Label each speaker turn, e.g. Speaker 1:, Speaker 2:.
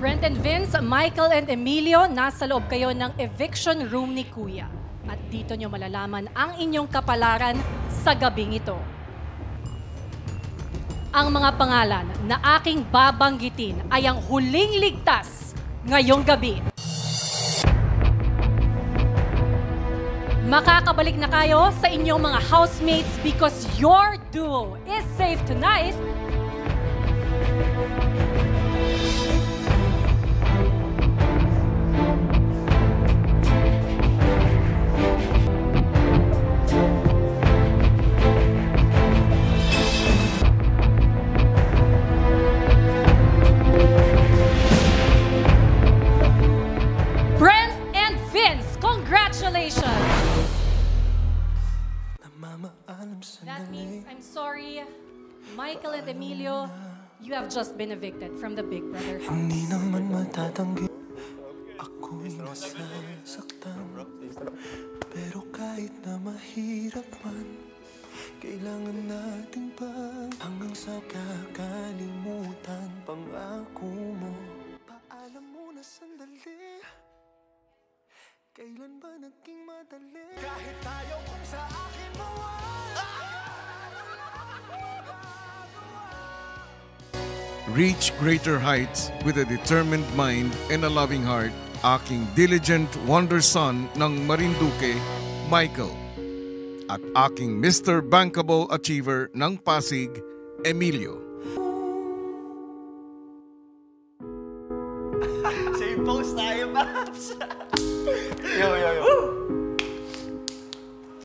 Speaker 1: Brent and Vince, Michael and Emilio, nasa loob kayo ng eviction room ni Kuya. At dito nyo malalaman ang inyong kapalaran sa gabing ito. Ang mga pangalan na aking babanggitin ay ang huling ligtas ngayong gabi. Makakabalik na kayo sa inyong mga housemates because your duo is safe tonight. Brent and Vince, congratulations! That means, I'm sorry, Michael and Emilio, you have just been evicted from the Big Brother house.
Speaker 2: Hindi naman matatanggi ako'y nasasaktan. Pero kahit na mahirap man, kailangan nating hanggang sa kakalimutan pangako mo. Paalam muna sandali, kailan ba naging madali? Kahit tayo kung sa akin
Speaker 3: Reach greater heights with a determined mind and a loving heart, aking diligent wonder son ng Marinduque, Michael. At aking Mr. Bankable Achiever ng Pasig, Emilio.